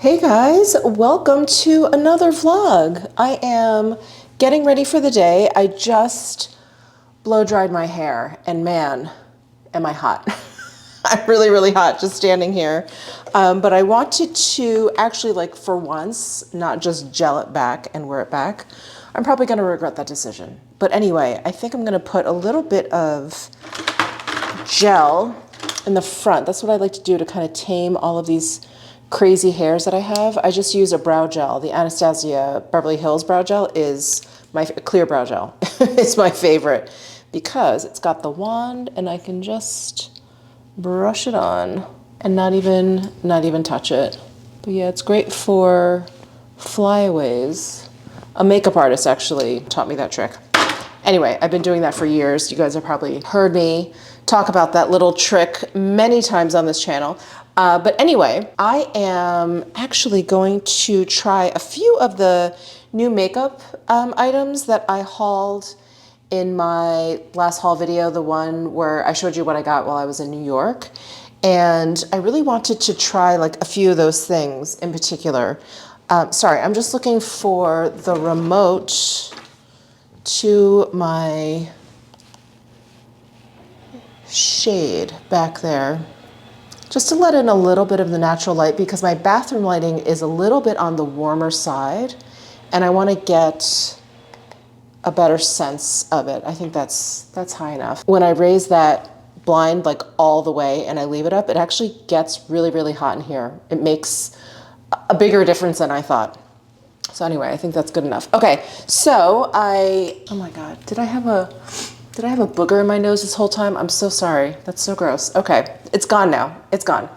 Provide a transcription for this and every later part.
Hey guys, welcome to another vlog. I am getting ready for the day. I just blow dried my hair and man, am I hot. I'm really hot just standing here. But I wanted to actually, like, for once, not just gel it back and wear it back. I'm probably gonna regret that decision. But anyway, I think I'm gonna put a little bit of gel in the front. That's what I like to do to kind of tame all of these crazy hairs that I have. I just use a brow gel. The Anastasia Beverly Hills brow gel is my clear brow gel. It's my favorite because it's got the wand and I can just brush it on and not even touch it. But yeah, it's great for flyaways. A makeup artist actually taught me that trick. Anyway, I've been doing that for years. You guys have probably heard me talk about that little trick many times on this channel. But anyway, I am actually going to try a few of the new makeup items that I hauled in my last haul video, the one where I showed you what I got while I was in New York. And I really wanted to try like a few of those things in particular. Sorry, I'm just looking for the remote to my shade back there, just to let in a little bit of the natural light because my bathroom lighting is a little bit on the warmer side and I want to get a better sense of it. I think that's high enough. When I raise that blind like all the way and I leave it up, it actually gets really hot in here. It makes a bigger difference than I thought. So anyway, I think that's good enough. Okay, so oh my God, did I have a booger in my nose this whole time? I'm so sorry. That's so gross. Okay, it's gone now. It's gone.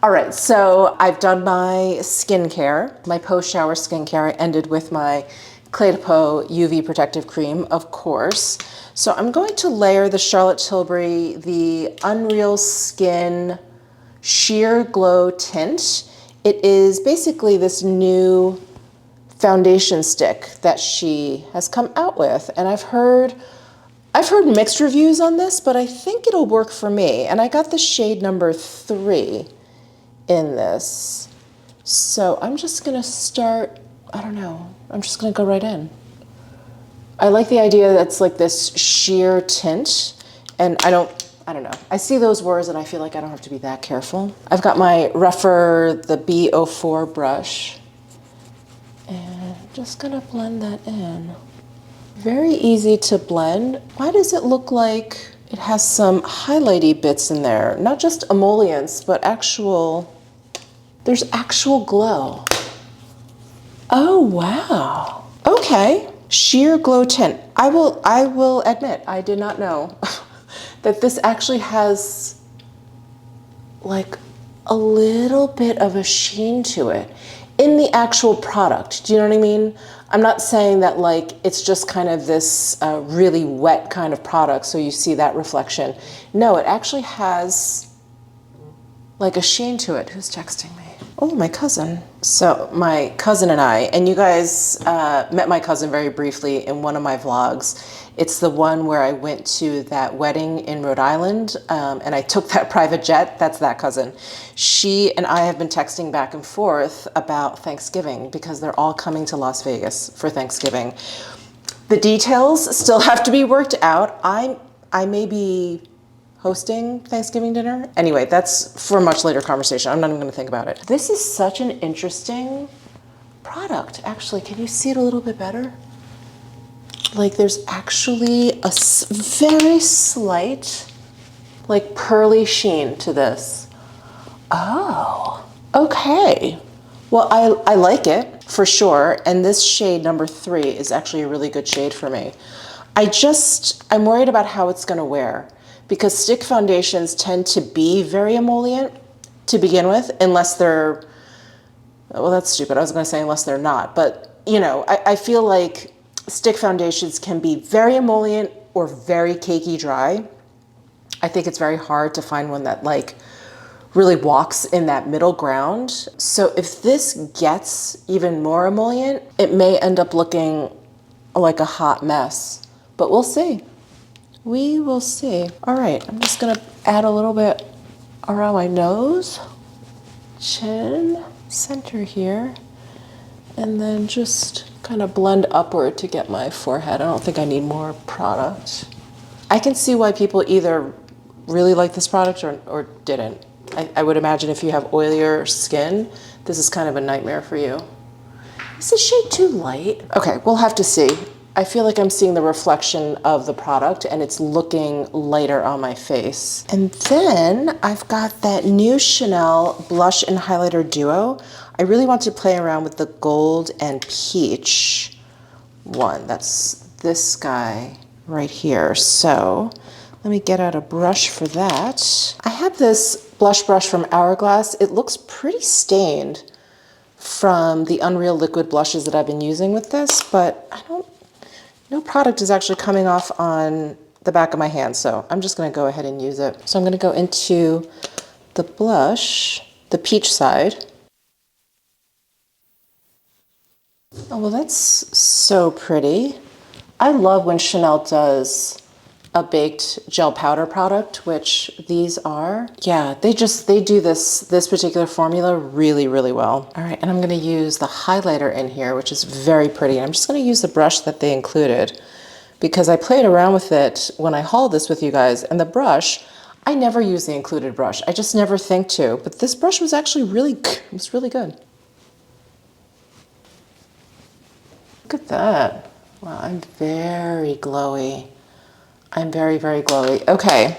All right, so I've done my skincare, my post-shower skincare. I ended with my Clé de Peau UV protective cream, of course. So I'm going to layer the Charlotte Tilbury, the Unreal Skin Sheer Glow Tint. It is basically this new foundation stick that she has come out with, and I've heard mixed reviews on this, but I think it'll work for me. And I got the shade number 3 in this. So I'm just gonna start, I don't know, I'm just gonna go right in. I like the idea that it's like this sheer tint, and I don't know. I see those words and I feel like I don't have to be that careful. I've got my Rephr, the B04 brush, and I'm just gonna blend that in. Very easy to blend. Why does it look like it has some highlighty bits in there? Not just emollients, but there's actual glow. Oh, wow. Okay, sheer glow tint. I will admit, I did not know that this actually has like a little bit of a sheen to it in the actual product. Do you know what I mean? I'm not saying that like it's just kind of this really wet kind of product so you see that reflection. No, it actually has like a sheen to it. Who's texting me? Oh, my cousin. So my cousin and you guys met my cousin very briefly in one of my vlogs. It's the one where I went to that wedding in Rhode Island and I took that private jet. That's that cousin. She and I have been texting back and forth about Thanksgiving because they're all coming to Las Vegas for Thanksgiving. The details still have to be worked out. I may be hosting Thanksgiving dinner. Anyway, that's for a much later conversation. I'm not even gonna think about it. This is such an interesting product. Actually, can you see it a little bit better? Like there's actually a very slight, like pearly sheen to this. Oh, okay. Well, I like it for sure. And this shade number 3 is actually a really good shade for me. I'm worried about how it's gonna wear, because stick foundations tend to be very emollient to begin with, unless they're, well, that's stupid. I was gonna say unless they're not, but you know, I feel like stick foundations can be very emollient or very cakey dry. I think it's very hard to find one that like really walks in that middle ground. So if this gets even more emollient, it may end up looking like a hot mess, but we'll see. We will see. All right, I'm just gonna add a little bit around my nose, chin, center here, and then just kind of blend upward to get my forehead. I don't think I need more product. I can see why people either really like this product or didn't. I would imagine if you have oilier skin, this is kind of a nightmare for you. Is this shade too light? Okay, we'll have to see. I feel like I'm seeing the reflection of the product and it's looking lighter on my face. And then I've got that new Chanel blush and highlighter duo. I really want to play around with the gold and peach one. That's this guy right here. So let me get out a brush for that. I have this blush brush from Hourglass. It looks pretty stained from the Unreal Liquid blushes that I've been using with this, but no product is actually coming off on the back of my hand, so I'm just gonna go ahead and use it. So I'm gonna go into the blush, the peach side. Oh, well, that's so pretty. I love when Chanel does a baked gel powder product, which these are. Yeah, they do this particular formula really, really well. All right, and I'm gonna use the highlighter in here, which is very pretty. I'm just gonna use the brush that they included because I played around with it when I hauled this with you guys, and the brush, I never use the included brush. I just never think to, but this brush was actually really good. Look at that. Wow, I'm very glowy. I'm very, very glowy. Okay,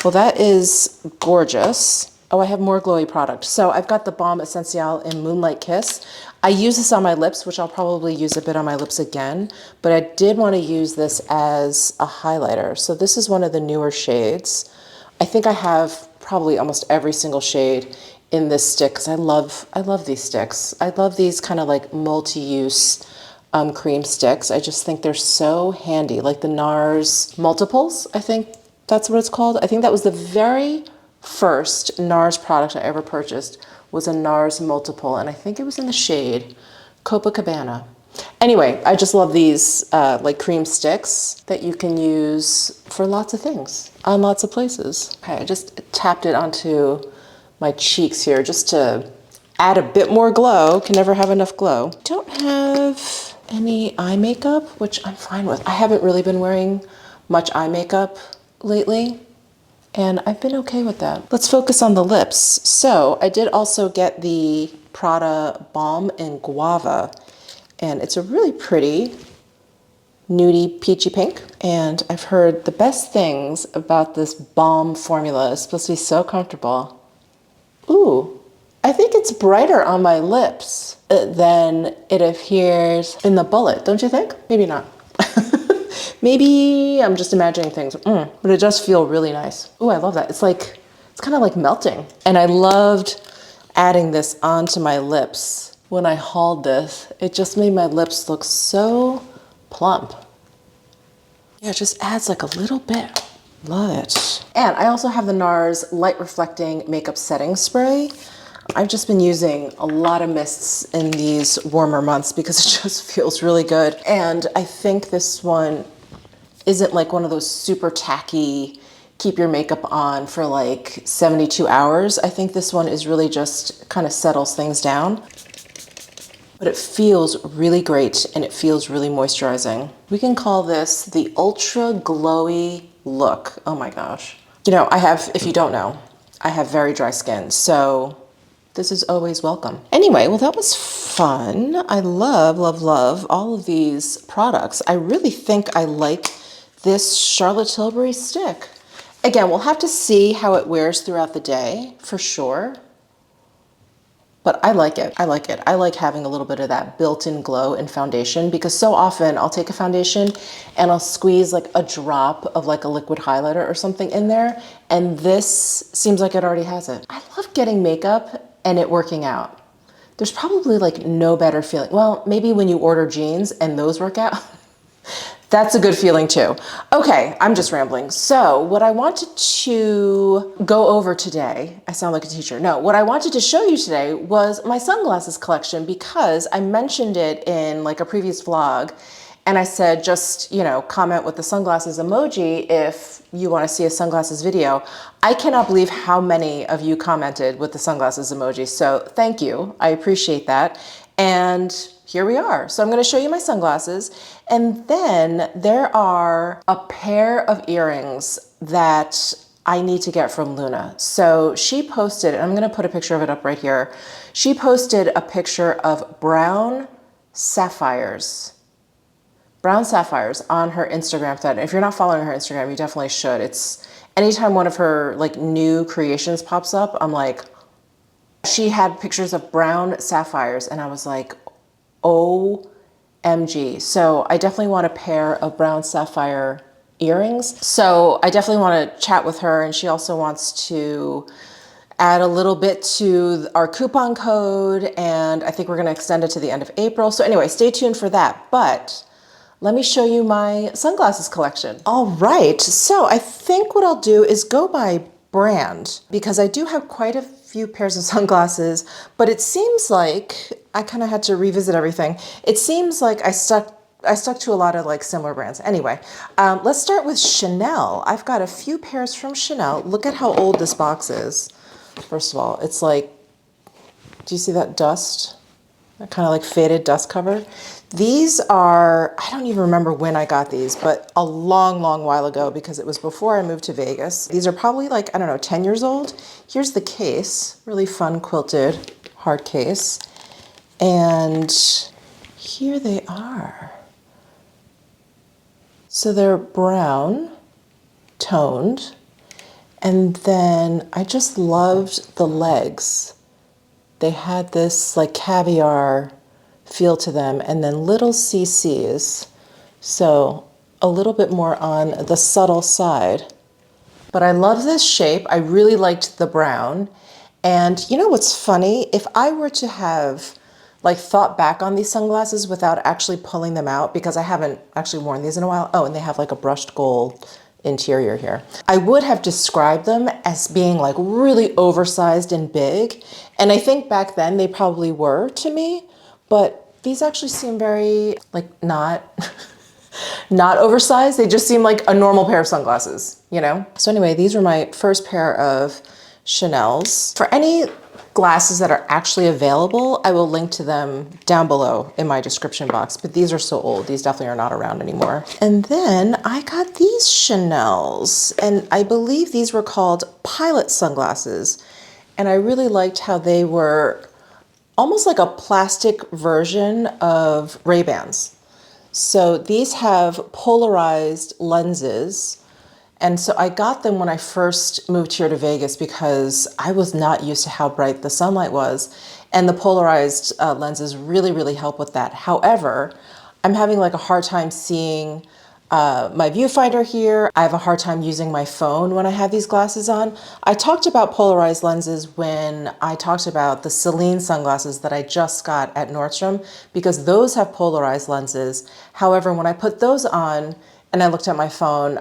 well that is gorgeous. Oh, I have more glowy product. So I've got the Balm Essential in Moonlight Kiss. I use this on my lips, which I'll probably use a bit on my lips again, but I did want to use this as a highlighter. So this is one of the newer shades. I think I have probably almost every single shade in this stick because I love these sticks. I love these kind of like multi-use cream sticks. I just think they're so handy, like the NARS multiples. I think that's what it's called. I think that was the very first NARS product I ever purchased, was a NARS multiple, and I think it was in the shade Copacabana. Anyway, I just love these like cream sticks that you can use for lots of things on lots of places. Okay, I just tapped it onto my cheeks here just to add a bit more glow. Can never have enough glow. Don't have any eye makeup, which I'm fine with. I haven't really been wearing much eye makeup lately, and I've been okay with that. Let's focus on the lips. So I did also get the Prada Balm in Guava, and it's a really pretty nudie peachy pink. And I've heard the best things about this balm formula. It's supposed to be so comfortable. Ooh, I think it's brighter on my lips than it appears in the bullet, don't you think? Maybe not. Maybe I'm just imagining things, but it does feel really nice. Ooh, I love that. It's kind of like melting. And I loved adding this onto my lips when I hauled this. It just made my lips look so plump. Yeah, it just adds like a little bit. Love it. And I also have the NARS Light Reflecting Makeup Setting Spray. I've just been using a lot of mists in these warmer months because it just feels really good. And I think this one isn't like one of those super tacky, keep your makeup on for like 72 hours. I think this one is really just kind of settles things down. But it feels really great and it feels really moisturizing. We can call this the Ultra Glowy Look. Oh my gosh. You know, if you don't know, I have very dry skin, so this is always welcome. Anyway, well, that was fun. I love, love, love all of these products. I really think I like this Charlotte Tilbury stick. Again, we'll have to see how it wears throughout the day for sure. But I like it. I like it. I like having a little bit of that built-in glow in foundation because so often I'll take a foundation and I'll squeeze like a drop of like a liquid highlighter or something in there, and this seems like it already has it. I love getting makeup and it working out. There's probably like no better feeling. Well, maybe when you order jeans and those work out. That's a good feeling too. Okay, I'm just rambling. So what I wanted to go over today, I sound like a teacher. No, what I wanted to show you today was my sunglasses collection because I mentioned it in like a previous vlog And I said, just, you know, comment with the sunglasses emoji if you want to see a sunglasses video. I cannot believe how many of you commented with the sunglasses emoji. So thank you. I appreciate that. And here we are. So I'm going to show you my sunglasses. And then there are a pair of earrings that I need to get from Luna. So she posted, and I'm going to put a picture of it up right here. She posted a picture of brown sapphires on her Instagram thread. If you're not following her Instagram, you definitely should. It's anytime one of her like new creations pops up, I'm like, she had pictures of brown sapphires and I was like, OMG. So I definitely want a pair of brown sapphire earrings. So I definitely want to chat with her, and she also wants to add a little bit to our coupon code, and I think we're going to extend it to the end of April. So anyway, stay tuned for that. But let me show you my sunglasses collection. All right, so I think what I'll do is go by brand, because I do have quite a few pairs of sunglasses, but it seems like I kind of had to revisit everything. It seems like I stuck to a lot of like similar brands. Anyway, let's start with Chanel. I've got a few pairs from Chanel. Look at how old this box is. First of all, it's like, do you see that dust? That kind of like faded dust cover. These are, I don't even remember when I got these, but a long, long while ago, because it was before I moved to Vegas. These are probably like, I don't know, 10 years old. Here's the case, really fun quilted hard case. And here they are. So they're brown, toned. And then I just loved the legs. They had this like caviar feel to them, and then little CCs. So a little bit more on the subtle side. But I love this shape. I really liked the brown. And you know what's funny? If I were to have like thought back on these sunglasses without actually pulling them out, because I haven't actually worn these in a while. Oh, and they have like a brushed gold interior here. I would have described them as being like really oversized and big. And I think back then they probably were to me, but these actually seem very like not oversized. They just seem like a normal pair of sunglasses, you know? So anyway, these were my first pair of Chanel's. For any glasses that are actually available, I will link to them down below in my description box, but these are so old. These definitely are not around anymore. And then I got these Chanel's, and I believe these were called Pilot sunglasses. And I really liked how they were almost like a plastic version of Ray-Bans. So these have polarized lenses. And so I got them when I first moved here to Vegas because I was not used to how bright the sunlight was. And the polarized lenses really, really help with that. However, I'm having like a hard time seeing my viewfinder here. I have a hard time using my phone when I have these glasses on. I talked about polarized lenses when I talked about the Celine sunglasses that I just got at Nordstrom, because those have polarized lenses. However, when I put those on and I looked at my phone,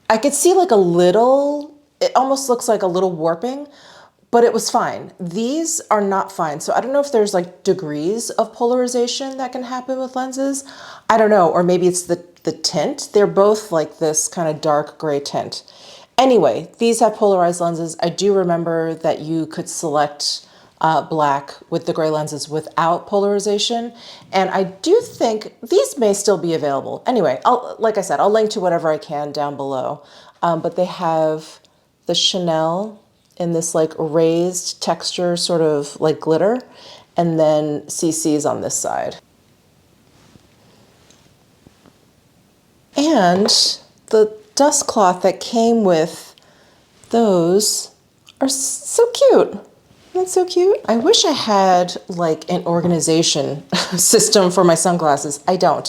I could see like a little, it almost looks like a little warping, but it was fine. These are not fine. So I don't know if there's like degrees of polarization that can happen with lenses. I don't know, or maybe it's the tint. They're both like this kind of dark gray tint. Anyway, these have polarized lenses. I do remember that you could select black with the gray lenses without polarization. And I do think these may still be available. Anyway, like I said, I'll link to whatever I can down below. But they have the Chanel in this like raised texture, sort of like glitter, and then CC's on this side. And the dust cloth that came with those are so cute. That's so cute. I wish I had like an organization system for my sunglasses. I don't.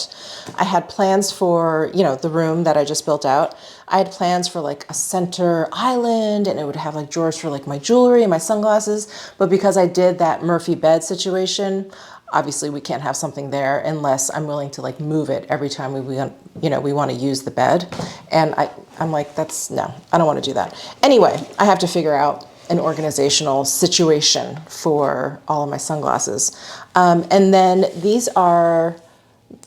I had plans for, you know, the room that I just built out. I had plans for like a center island, and it would have like drawers for like my jewelry and my sunglasses. But because I did that Murphy bed situation, obviously we can't have something there unless I'm willing to like move it every time we want to use the bed. And I'm like, no, I don't want to do that. Anyway, I have to figure out an organizational situation for all of my sunglasses. And then these are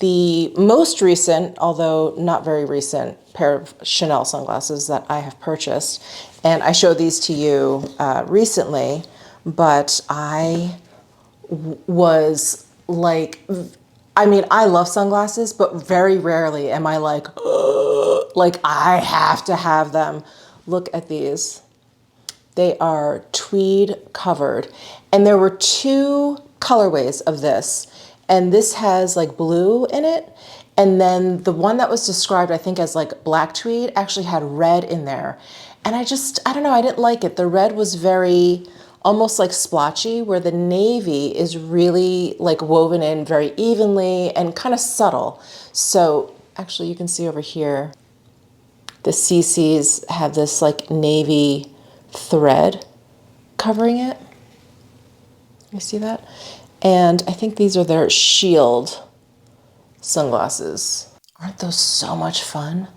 the most recent, although not very recent, pair of Chanel sunglasses that I have purchased. And I showed these to you recently, but I was like, I mean, I love sunglasses, but very rarely am I like, ugh, like I have to have them. Look at these. They are tweed covered. And there were two colorways of this. And this has like blue in it. And then the one that was described, I think, as like black tweed actually had red in there. And I don't know, I didn't like it. The red was very, almost like splotchy, where the navy is really like woven in very evenly and kind of subtle. So actually you can see over here, the CCs have this like navy thread covering it. You see that? And I think these are their shield sunglasses. Aren't those so much fun?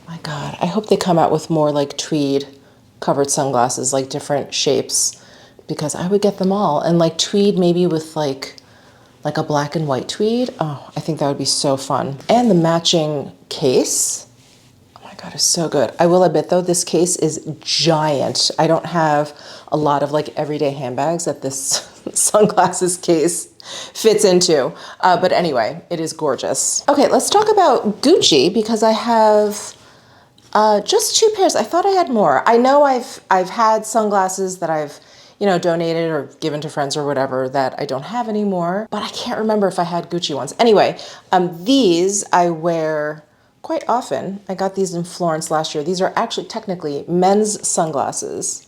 My God, I hope they come out with more like tweed covered sunglasses, like different shapes, because I would get them all. And like tweed maybe with like a black and white tweed. Oh, I think that would be so fun. And the matching case. God, it's so good. I will admit though, this case is giant. I don't have a lot of like everyday handbags that this sunglasses case fits into. But anyway, it is gorgeous. Okay, let's talk about Gucci because I have just two pairs. I thought I had more. I know I've had sunglasses that I've, you know, donated or given to friends or whatever that I don't have anymore, but I can't remember if I had Gucci ones. Anyway, these I wear quite often. I got these in Florence last year. These are actually technically men's sunglasses.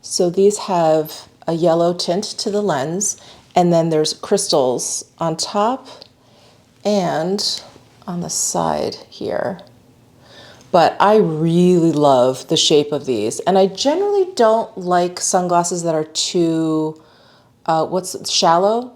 So these have a yellow tint to the lens, and then there's crystals on top and on the side here. But I really love the shape of these. And I generally don't like sunglasses that are too, shallow,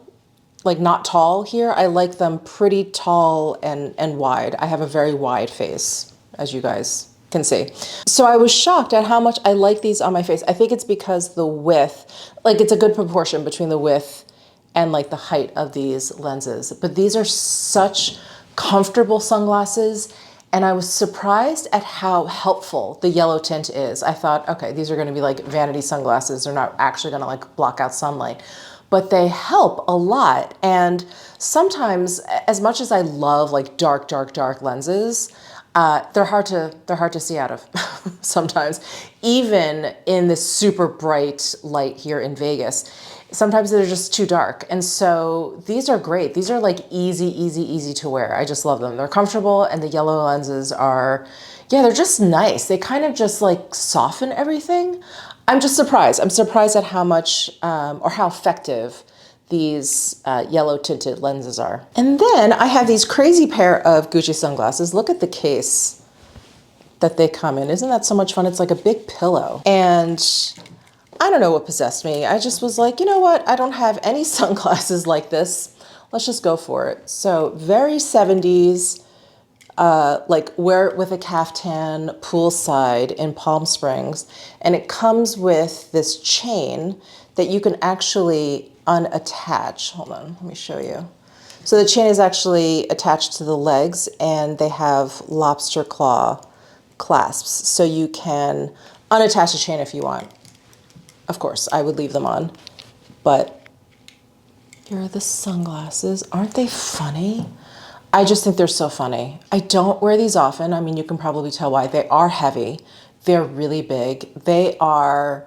like not tall here. I like them pretty tall and wide. I have a very wide face, as you guys can see. So I was shocked at how much I like these on my face. I think it's because the width, like it's a good proportion between the width and like the height of these lenses. But these are such comfortable sunglasses. And I was surprised at how helpful the yellow tint is. I thought, okay, these are gonna be like vanity sunglasses. They're not actually gonna like block out sunlight. But they help a lot. And sometimes, as much as I love like dark lenses, they're hard to see out of sometimes, even in this super bright light here in Vegas. Sometimes they're just too dark. And so these are great. These are like easy to wear. I just love them. They're comfortable, and the yellow lenses are, yeah, they're just nice. They kind of just like soften everything. I'm just surprised. I'm surprised at how much or how effective these yellow tinted lenses are. And then I have these crazy pair of Gucci sunglasses. Look at the case that they come in. Isn't that so much fun? It's like a big pillow. And I don't know what possessed me. I just was like, you know what? I don't have any sunglasses like this. Let's just go for it. So very 70s. Like wear it with a caftan poolside in Palm Springs. And it comes with this chain that you can actually unattach. Hold on, let me show you. So the chain is actually attached to the legs, and they have lobster claw clasps. So you can unattach the chain if you want. Of course, I would leave them on, but here are the sunglasses. Aren't they funny? I just think they're so funny. I don't wear these often. I mean, you can probably tell why. They are heavy. They're really big. They are,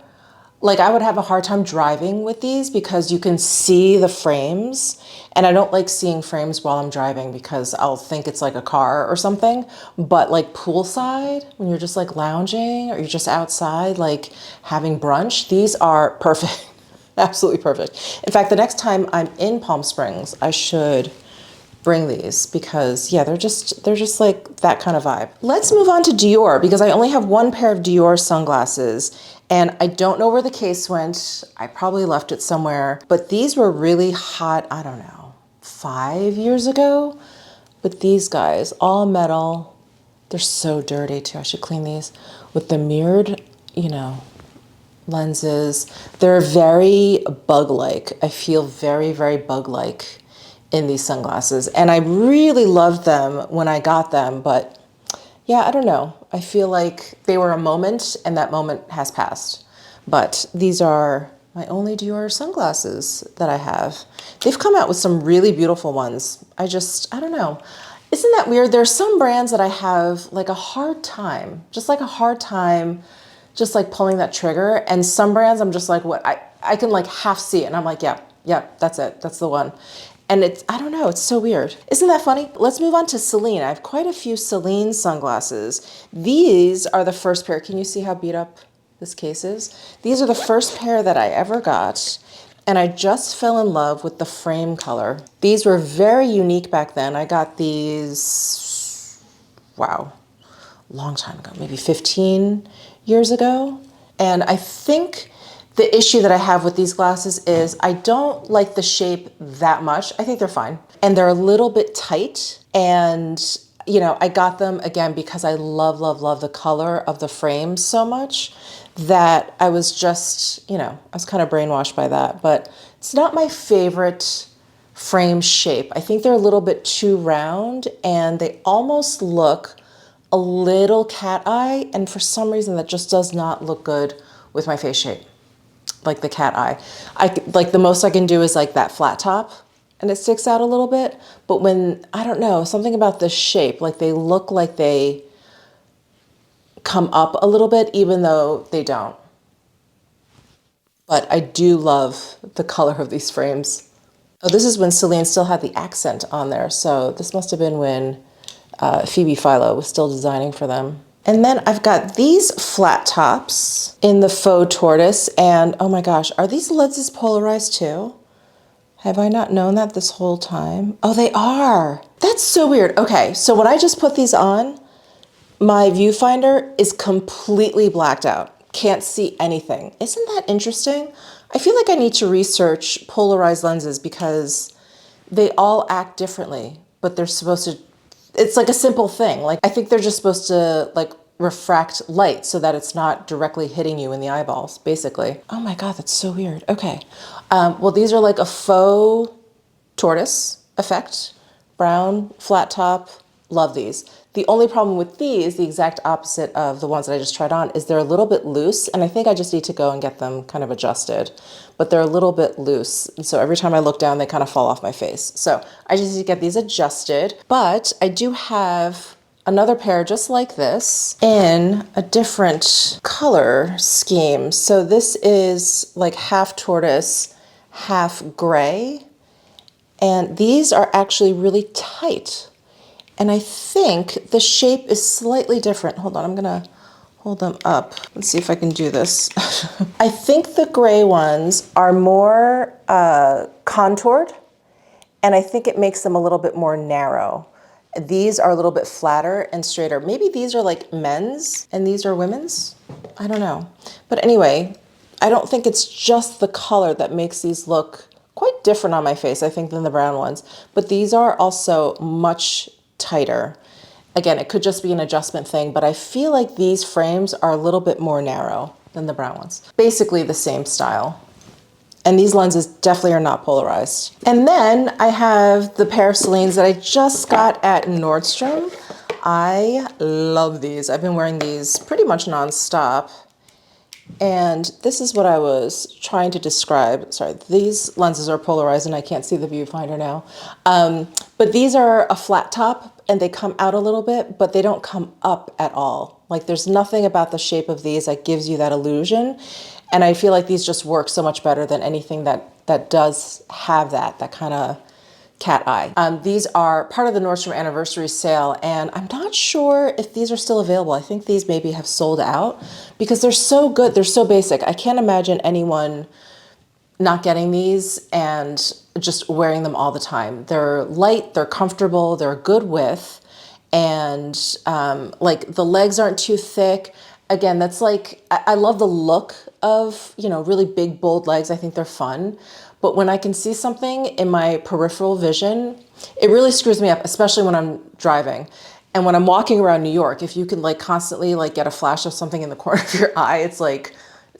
like, I would have a hard time driving with these because you can see the frames. And I don't like seeing frames while I'm driving because I'll think it's like a car or something. But like poolside, when you're just like lounging or you're just outside, like having brunch, these are perfect. Absolutely perfect. In fact, the next time I'm in Palm Springs, I should bring these because yeah, they're just like that kind of vibe. Let's move on to Dior because I only have one pair of Dior sunglasses and I don't know where the case went. I probably left it somewhere, but these were really hot, I don't know, 5 years ago. But these guys, all metal, they're so dirty too. I should clean these with the mirrored, you know, lenses. They're very bug-like. I feel very, very bug-like in these sunglasses. And I really loved them when I got them, but yeah, I don't know. I feel like they were a moment and that moment has passed. But these are my only Dior sunglasses that I have. They've come out with some really beautiful ones. I don't know. Isn't that weird? There's some brands that I have like a hard time, just like pulling that trigger. And some brands I'm just like, what? I can like half see it and I'm like, yeah, that's it. That's the one. And I don't know, it's so weird. Isn't that funny? Let's move on to Celine. I have quite a few Celine sunglasses. These are the first pair. Can you see how beat up this case is? These are the first pair that I ever got. And I just fell in love with the frame color. These were very unique back then. I got these, wow, long time ago, maybe 15 years ago. And I think the issue that I have with these glasses is I don't like the shape that much. I think they're fine. And they're a little bit tight. And, you know, I got them again because I love, love, love the color of the frame so much that I was just, you know, I was kind of brainwashed by that. But it's not my favorite frame shape. I think they're a little bit too round and they almost look a little cat eye. And for some reason that just does not look good with my face shape. Like the cat eye. Like the most I can do is like that flat top and it sticks out a little bit. But when, I don't know, something about the shape, like they look like they come up a little bit even though they don't. But I do love the color of these frames. Oh, this is when Celine still had the accent on there. So this must have been when Phoebe Philo was still designing for them. And then I've got these flat tops in the faux tortoise. And oh my gosh, are these lenses polarized too? Have I not known that this whole time? Oh, they are. That's so weird. Okay, so when I just put these on, my viewfinder is completely blacked out. Can't see anything. Isn't that interesting? I feel like I need to research polarized lenses because they all act differently, but they're supposed to, it's like a simple thing. Like I think they're just supposed to like refract light so that it's not directly hitting you in the eyeballs, basically. Oh my God, that's so weird. Okay. Well, these are like a faux tortoise effect, brown, flat top, love these. The only problem with these, the exact opposite of the ones that I just tried on, is they're a little bit loose, and I think I just need to go and get them kind of adjusted. But they're a little bit loose, and so every time I look down, they kind of fall off my face. So I just need to get these adjusted. But I do have another pair just like this in a different color scheme. So this is like half tortoise, half gray. And these are actually really tight. And I think the shape is slightly different. Hold on, I'm gonna hold them up. Let's see if I can do this. I think the gray ones are more contoured, and I think it makes them a little bit more narrow. These are a little bit flatter and straighter. Maybe these are like men's and these are women's. I don't know. But anyway, I don't think it's just the color that makes these look quite different on my face, I think, than the brown ones. But these are also much tighter. Again, it could just be an adjustment thing, but I feel like these frames are a little bit more narrow than the brown ones. Basically the same style. And these lenses definitely are not polarized. And then I have the pair of Celines that I just got at Nordstrom. I love these. I've been wearing these pretty much nonstop. And this is what I was trying to describe. Sorry, these lenses are polarized and I can't see the viewfinder now. But these are a flat top and they come out a little bit, but they don't come up at all. Like there's nothing about the shape of these that gives you that illusion. And I feel like these just work so much better than anything that does have that kind of cat eye. These are part of the Nordstrom anniversary sale, and I'm not sure if these are still available. I think these maybe have sold out because they're so good. They're so basic. I can't imagine anyone not getting these and just wearing them all the time. They're light, they're comfortable, they're a good width, and like the legs aren't too thick. Again, that's like, I love the look of, you know, really big, bold legs. I think they're fun. But when I can see something in my peripheral vision, it really screws me up, especially when I'm driving. And when I'm walking around New York, if you can like constantly like get a flash of something in the corner of your eye, it's like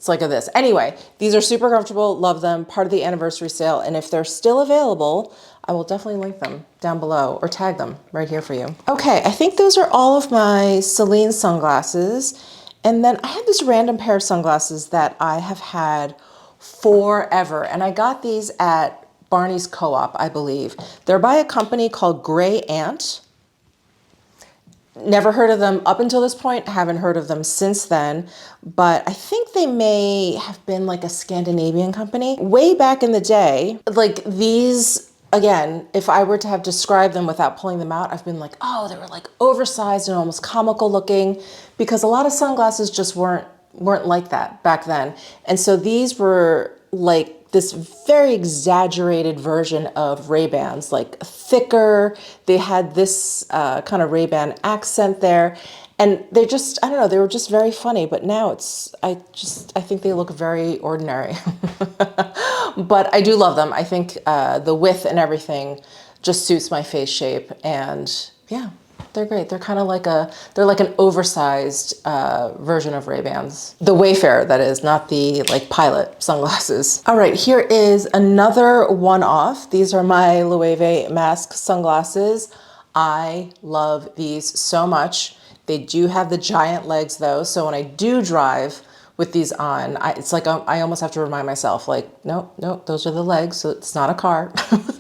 a this. Anyway, these are super comfortable, love them, part of the anniversary sale. And if they're still available, I will definitely link them down below or tag them right here for you. Okay, I think those are all of my Celine sunglasses. And then I have this random pair of sunglasses that I have had forever. And I got these at Barney's Co-op, I believe. They're by a company called Gray Ant. Never heard of them up until this point. Haven't heard of them since then, but I think they may have been like a Scandinavian company. Way back in the day, like these, again, if I were to have described them without pulling them out, I've been like, oh, they were like oversized and almost comical looking, because a lot of sunglasses just weren't like that back then. And so these were like this very exaggerated version of Ray-Bans, like thicker. They had this kind of Ray-Ban accent there. And they just, I don't know, they were just very funny. But now I think they look very ordinary. But I do love them. I think the width and everything just suits my face shape. And yeah, they're great. They're kind of like they're like an oversized version of Ray-Bans. The Wayfarer, that is, not the like Pilot sunglasses. All right, here is another one-off. These are my Loewe mask sunglasses. I love these so much. They do have the giant legs though, so when I do drive with these on, it's like I almost have to remind myself, like, nope, those are the legs, so it's not a car.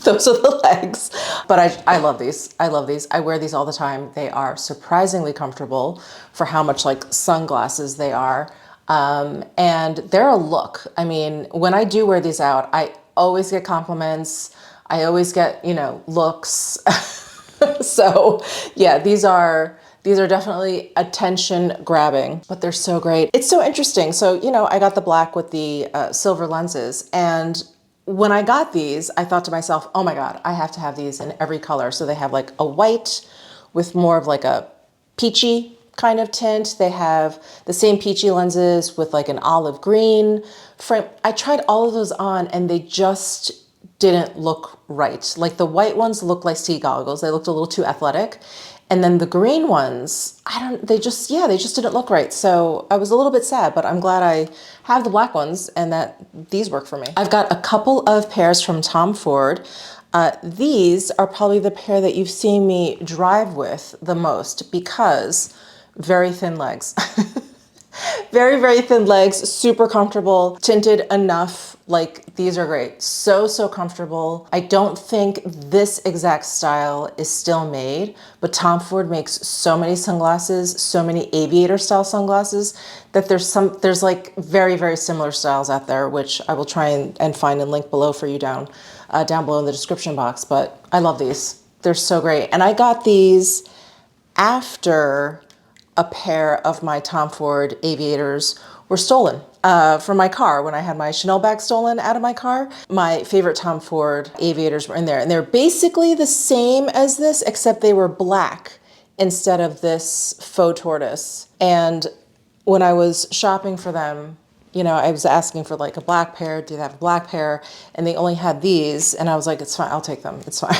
Those are the legs. But I love these. I love these. I wear these all the time. They are surprisingly comfortable for how much like sunglasses they are. And they're a look. I mean, when I do wear these out, I always get compliments. I always get, you know, looks. So yeah, these are definitely attention grabbing, but they're so great. It's so interesting. So, you know, I got the black with the silver lenses, and when I got these, I thought to myself, oh my God, I have to have these in every color. So they have like a white with more of like a peachy kind of tint. They have the same peachy lenses with like an olive green frame. I tried all of those on and they just didn't look right. Like the white ones looked like ski goggles. They looked a little too athletic. And then the green ones, they just didn't look right. So I was a little bit sad, but I'm glad I have the black ones and that these work for me. I've got a couple of pairs from Tom Ford. These are probably the pair that you've seen me drive with the most because very thin legs. Very, very thin legs, super comfortable, tinted enough. Like these are great. So comfortable. I don't think this exact style is still made, but Tom Ford makes so many sunglasses, so many aviator style sunglasses that there's like very, very similar styles out there, which I will try and find and link below for you down below in the description box. But I love these. They're so great. And I got these after a pair of my Tom Ford aviators were stolen from my car when I had my Chanel bag stolen out of my car. My favorite Tom Ford aviators were in there, and they're basically the same as this, except they were black instead of this faux tortoise. And when I was shopping for them, you know, I was asking for like a black pair. Do they have a black pair? And they only had these. And I was like, it's fine. I'll take them. It's fine.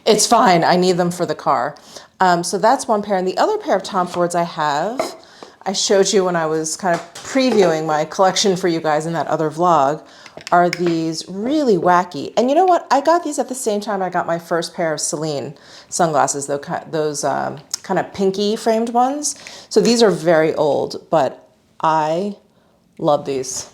It's fine. I need them for the car. So that's one pair. And the other pair of Tom Fords I have, I showed you when I was kind of previewing my collection for you guys in that other vlog, are these really wacky. And you know what? I got these at the same time I got my first pair of Celine sunglasses, those kind of pinky framed ones. So these are very old, but I love these.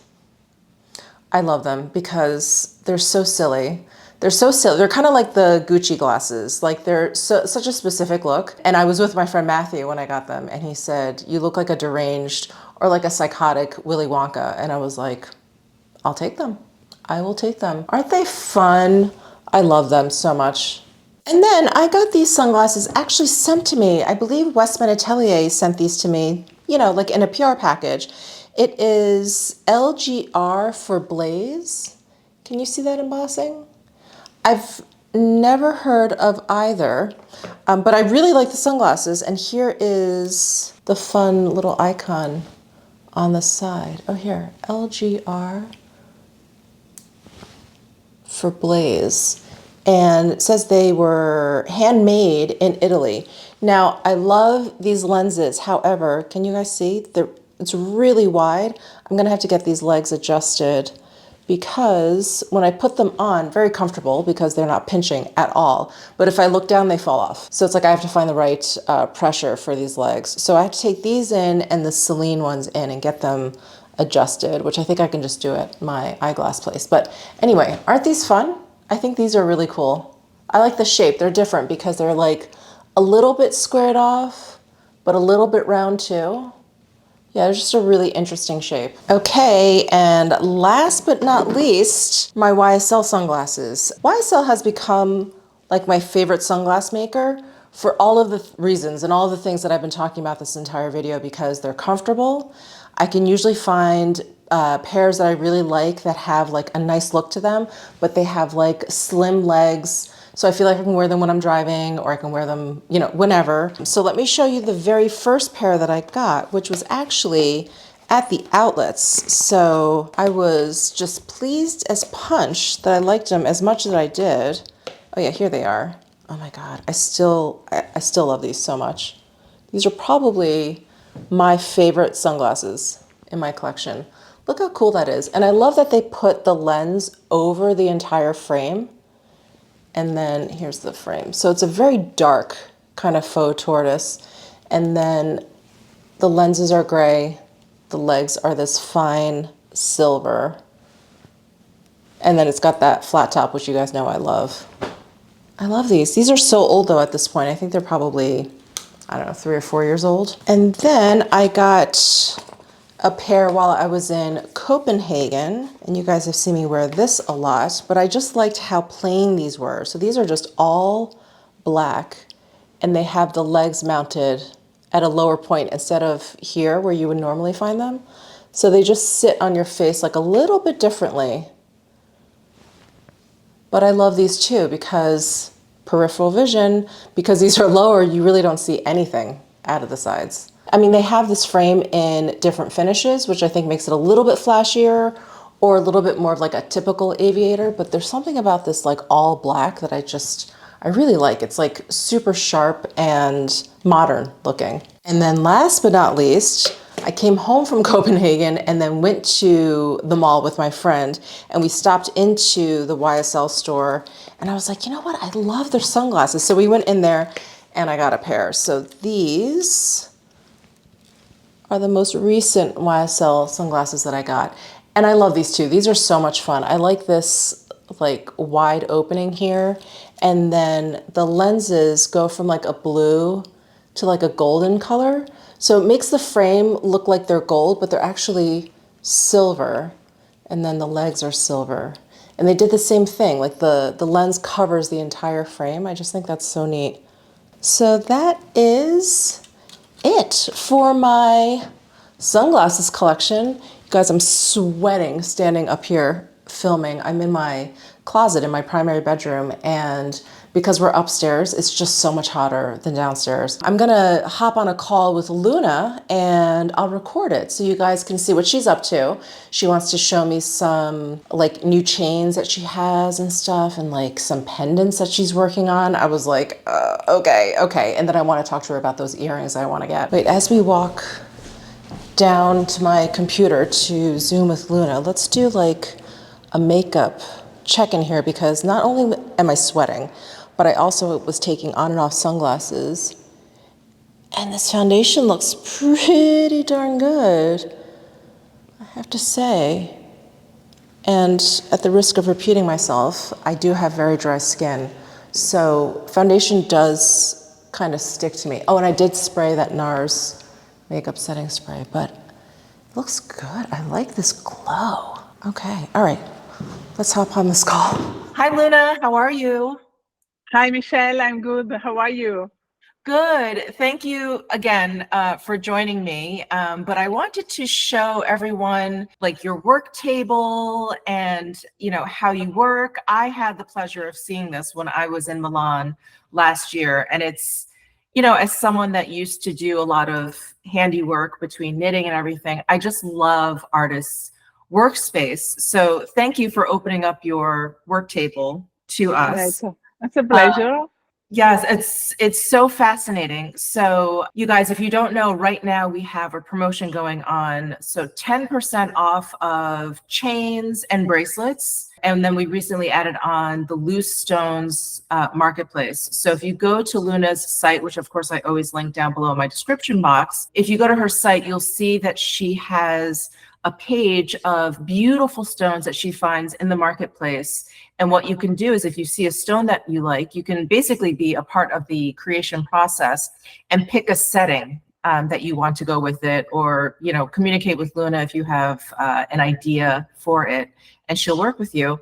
I love them because they're so silly. They're so silly. They're kind of like the Gucci glasses. Like they're such a specific look. And I was with my friend Matthew when I got them, and he said, you look like a deranged or like a psychotic Willy Wonka. And I was like, I'll take them. I will take them. Aren't they fun? I love them so much. And then I got these sunglasses actually sent to me. I believe Westman Atelier sent these to me, you know, like in a PR package. It is LGR for Blaze. Can you see that embossing? I've never heard of either, but I really like the sunglasses. And here is the fun little icon on the side. Oh, here, LGR for Blaze. And it says they were handmade in Italy. Now, I love these lenses. However, can you guys see? It's really wide. I'm gonna have to get these legs adjusted because when I put them on, very comfortable because they're not pinching at all. But if I look down, they fall off. So it's like I have to find the right pressure for these legs. So I have to take these in and the Celine ones in and get them adjusted, which I think I can just do at my eyeglass place. But anyway, aren't these fun? I think these are really cool. I like the shape. They're different because they're like a little bit squared off, but a little bit round too. Yeah, it's just a really interesting shape. Okay, and last but not least, my YSL sunglasses. YSL has become like my favorite sunglass maker for all of the reasons and all the things that I've been talking about this entire video, because they're comfortable. I can usually find pairs that I really like that have like a nice look to them, but they have like slim legs. So I feel like I can wear them when I'm driving, or I can wear them, you know, whenever. So let me show you the very first pair that I got, which was actually at the outlets. So I was just pleased as punch that I liked them as much as I did. Oh yeah, here they are. Oh my God, I still love these so much. These are probably my favorite sunglasses in my collection. Look how cool that is. And I love that they put the lens over the entire frame. And then here's the frame. So it's a very dark kind of faux tortoise. And then the lenses are gray. The legs are this fine silver. And then it's got that flat top, which you guys know I love. I love these. These are so old though at this point. I think they're probably, I don't know, 3 or 4 years old. And then I got a pair while I was in Copenhagen, and you guys have seen me wear this a lot, but I just liked how plain these were. So these are just all black, and they have the legs mounted at a lower point instead of here where you would normally find them. So they just sit on your face like a little bit differently. But I love these too because peripheral vision, because these are lower, you really don't see anything out of the sides. I mean, they have this frame in different finishes, which I think makes it a little bit flashier or a little bit more of like a typical aviator, but there's something about this like all black that I really like. It's like super sharp and modern looking. And then last but not least, I came home from Copenhagen and then went to the mall with my friend, and we stopped into the YSL store, and I was like, you know what? I love their sunglasses. So we went in there and I got a pair. So these are the most recent YSL sunglasses that I got. And I love these too. These are so much fun. I like this like wide opening here. And then the lenses go from like a blue to like a golden color. So it makes the frame look like they're gold, but they're actually silver. And then the legs are silver. And they did the same thing, like the lens covers the entire frame. I just think that's so neat. So that is it for my sunglasses collection. You guys, I'm sweating standing up here filming. I'm in my closet in my primary bedroom, and because we're upstairs, it's just so much hotter than downstairs. I'm gonna hop on a call with Luna and I'll record it so you guys can see what she's up to. She wants to show me some like new chains that she has and stuff, and like some pendants that she's working on. I was like, okay. And then I want to talk to her about those earrings I want to get. Wait, as we walk down to my computer to Zoom with Luna, let's do like a makeup check in here, because not only am I sweating, but I also was taking on and off sunglasses, and this foundation looks pretty darn good, I have to say. And at the risk of repeating myself, I do have very dry skin, so foundation does kind of stick to me. Oh, and I did spray that NARS makeup setting spray, but it looks good. I like this glow. Okay, all right, let's hop on this call. Hi, Luna, how are you? Hi, Michelle, I'm good. How are you? Good. Thank you again for joining me. But I wanted to show everyone like your work table and, you know, how you work. I had the pleasure of seeing this when I was in Milan last year. And it's, you know, as someone that used to do a lot of handiwork between knitting and everything, I just love artists' workspace. So thank you for opening up your work table to us. It's a pleasure. Yes, it's so fascinating. So you guys, if you don't know, right now we have a promotion going on. So 10% off of chains and bracelets. And then we recently added on the loose stones marketplace. So if you go to Luna's site, which of course I always link down below in my description box, if you go to her site, you'll see that she has a page of beautiful stones that she finds in the marketplace. And what you can do is if you see a stone that you like, you can basically be a part of the creation process and pick a setting that you want to go with it, or, you know, communicate with Luna if you have an idea for it, and she'll work with you.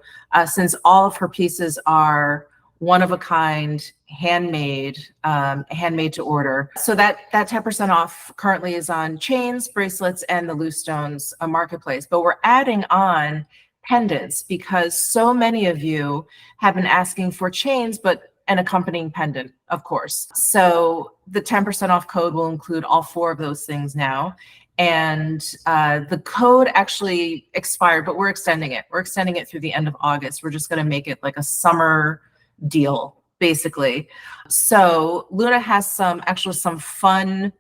Since all of her pieces are one of a kind, handmade to order. So that 10% off currently is on chains, bracelets, and the loose stones marketplace. But we're adding on pendants because so many of you have been asking for chains, but an accompanying pendant, of course. So the 10% off code will include all 4 of those things now. And the code actually expired, but we're extending it. We're extending it through the end of August. We're just going to make it like a summer deal, basically. So Luna has some fun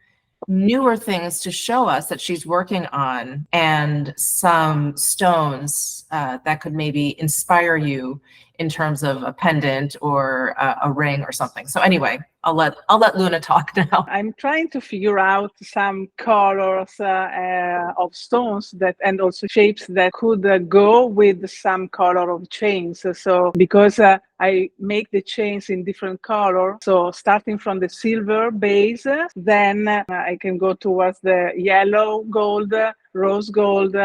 newer things to show us that she's working on, and some stones that could maybe inspire you in terms of a pendant or a ring or something. So anyway, I'll let Luna talk now. I'm trying to figure out some colors of stones that, and also shapes that could go with some color of chains. So because I make the chains in different color, so starting from the silver base, then I can go towards the yellow gold, rose gold,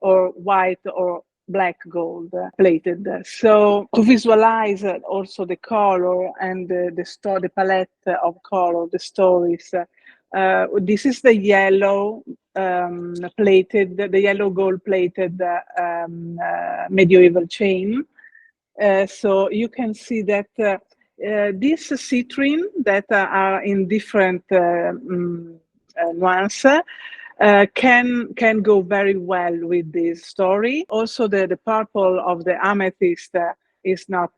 or white or black gold plated. So to visualize also the color and the palette of color, the stories. This is the yellow plated, the yellow gold plated medieval chain. So you can see that these citrine that are in different nuance can go very well with this story. Also, the purple of the amethyst is not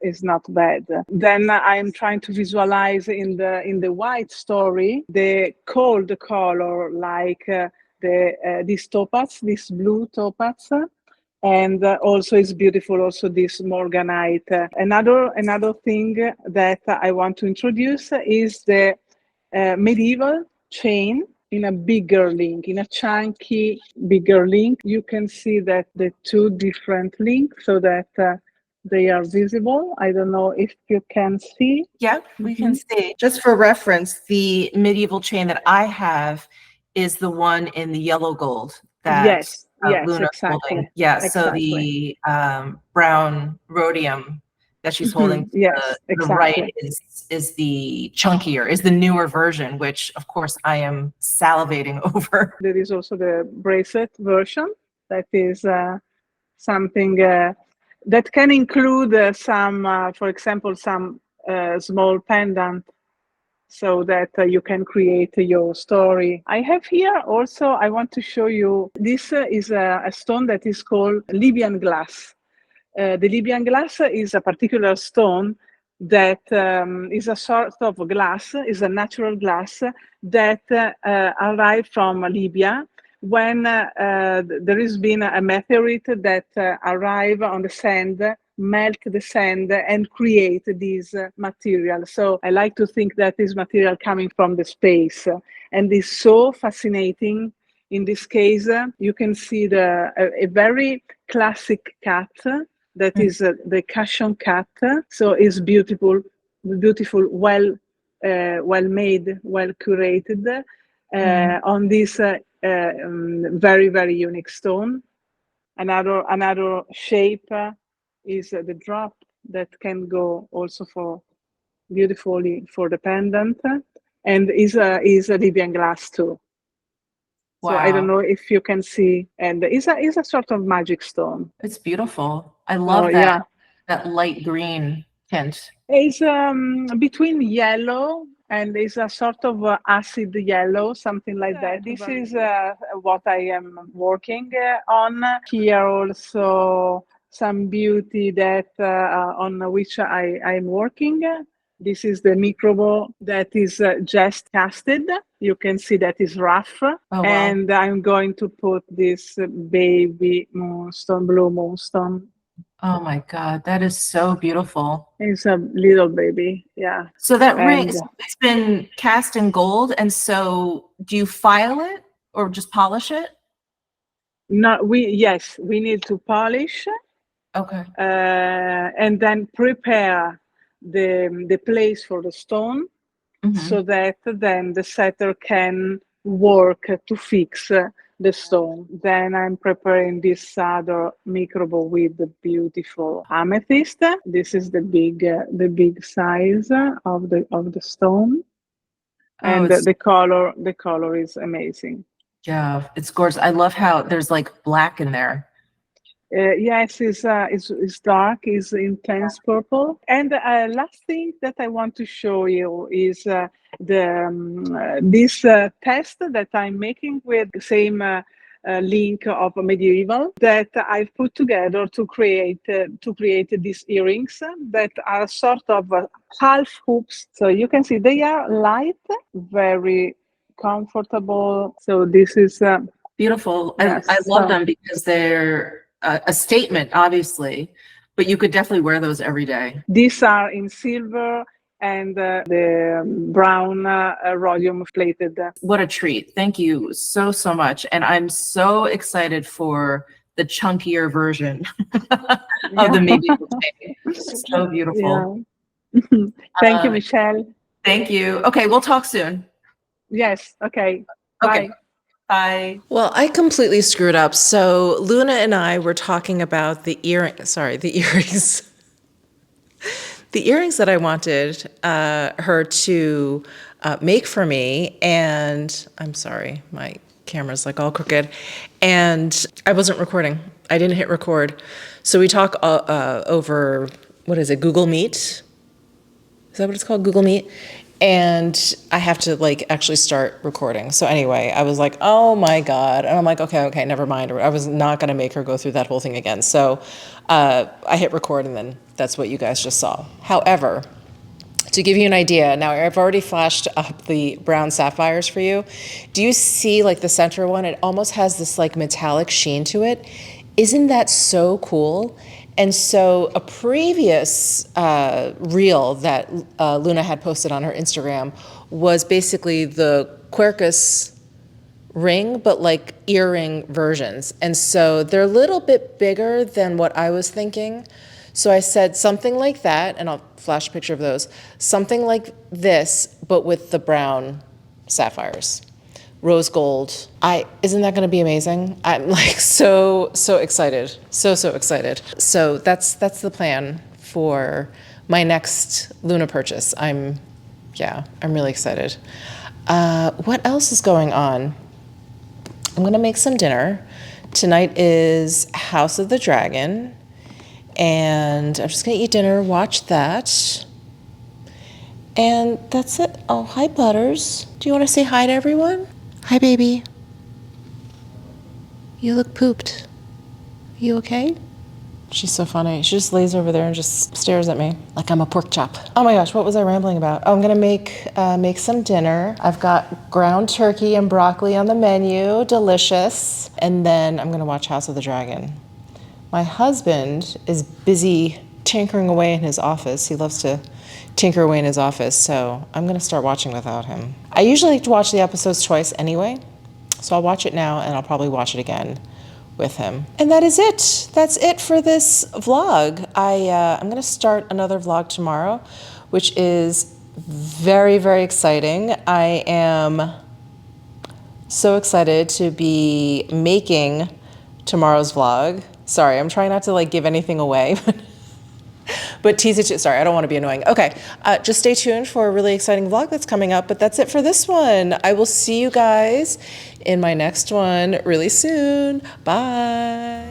bad. Then I'm trying to visualize in the white story the cold color, like this topaz, this blue topaz. And also it's beautiful, also this morganite. Another thing that I want to introduce is the medieval chain in a bigger link, in a chunky bigger link. You can see that the 2 different links so that they are visible. I don't know if you can see. Yeah, we can see. Just for reference, the medieval chain that I have is the one in the yellow gold that Yes, Luna's exactly. holding. Yeah, Exactly. so the brown rhodium that she's holding to Yes, the exactly. right is the chunkier, is the newer version, which of course I am salivating over. There is also the bracelet version that is something that can include some, for example, some small pendant, so that you can create your story. I have here also, I want to show you, this is a stone that is called Libyan glass. The Libyan glass is a particular stone that is a sort of glass, is a natural glass that arrived from Libya when there has been a meteorite that arrived on the sand, melt the sand and create this material. So I like to think that this material coming from the space, and is so fascinating. In this case, you can see a very classic cut that is the cushion cut. So it's beautiful, well made, well curated on this very, very unique stone. Another shape is the drop that can go also for beautifully for the pendant, and is a Libyan glass too. Wow. So I don't know if you can see, and is a sort of magic stone. It's beautiful. I love that light green tint. It's between yellow and is a sort of acid yellow, something like that. This is what I am working on. Here also some beauty that on which I'm working. This is the microbo that is just casted. You can see that is rough. Oh, wow. And I'm going to put this baby moonstone, blue moonstone. Oh my God, that is so beautiful. It's a little baby, yeah. So that ring, And it's been cast in gold, and so do you file it or just polish it? no, we need to polish Okay. and then prepare the place for the stone, so that then the setter can work to fix the stone. Then I'm preparing this other microbo with the beautiful amethyst. This is the big size of the stone, and it's, the color is amazing. yeah, it's gorgeous. I love how there's like black in there. Yes, it's dark, it's intense purple. And last thing that I want to show you is this test that I'm making with the same link of medieval that I've put together to create these earrings that are sort of half hoops. So you can see they are light, very comfortable. So this is Beautiful. yes, I love them because they're a statement, obviously, but you could definitely wear those every day. These are in silver and the brown rhodium plated. What a treat. Thank you so, so much. And I'm so excited for the chunkier version of the medieval chain. So beautiful. Yeah. Thank you, Michelle. Thank you. Okay, we'll talk soon. Yes, okay. Okay. Bye. Bye. Well, I completely screwed up. So Luna and I were talking about the earrings. The earrings that I wanted her to make for me. And I'm sorry, my camera's like all crooked. And I wasn't recording. I didn't hit record. So we talk over, what is it, Google Meet? Is that what it's called, Google Meet? And I have to like actually start recording. So anyway, I was like, oh my God. And I'm like, okay, never mind. I was not gonna make her go through that whole thing again. So I hit record and then that's what you guys just saw. However, to give you an idea, now I've already flashed up the brown sapphires for you. Do you see like the center one? It almost has this like metallic sheen to it. Isn't that so cool? And so a previous reel that Luna had posted on her Instagram was basically the Quercus ring, but like earring versions. And so they're a little bit bigger than what I was thinking. So I said something like that, and I'll flash a picture of those, something like this, but with the brown sapphires. Rose gold. Isn't that going to be amazing? I'm like so excited. So excited. So that's the plan for my next Luna purchase. I'm really excited. What else is going on? I'm going to make some dinner. Tonight is House of the Dragon. And I'm just going to eat dinner, watch that. And that's it. Oh, hi, Butters. Do you want to say hi to everyone? Hi, baby. You look pooped. You okay? She's so funny. She just lays over there and just stares at me like I'm a pork chop. Oh my gosh, what was I rambling about? Oh, I'm gonna make some dinner. I've got ground turkey and broccoli on the menu, delicious. And then I'm gonna watch House of the Dragon. My husband is busy tinkering away in his office. He loves to tinker away in his office, so I'm gonna start watching without him. I usually like to watch the episodes twice anyway, so I'll watch it now and I'll probably watch it again with him. And that is it. That's it for this vlog. I'm gonna start another vlog tomorrow, which is very, very exciting. I am so excited to be making tomorrow's vlog. Sorry, I'm trying not to like give anything away, but tease it too. Sorry, I don't want to be annoying. Okay, just stay tuned for a really exciting vlog that's coming up, but that's it for this one. I will see you guys in my next one really soon. Bye.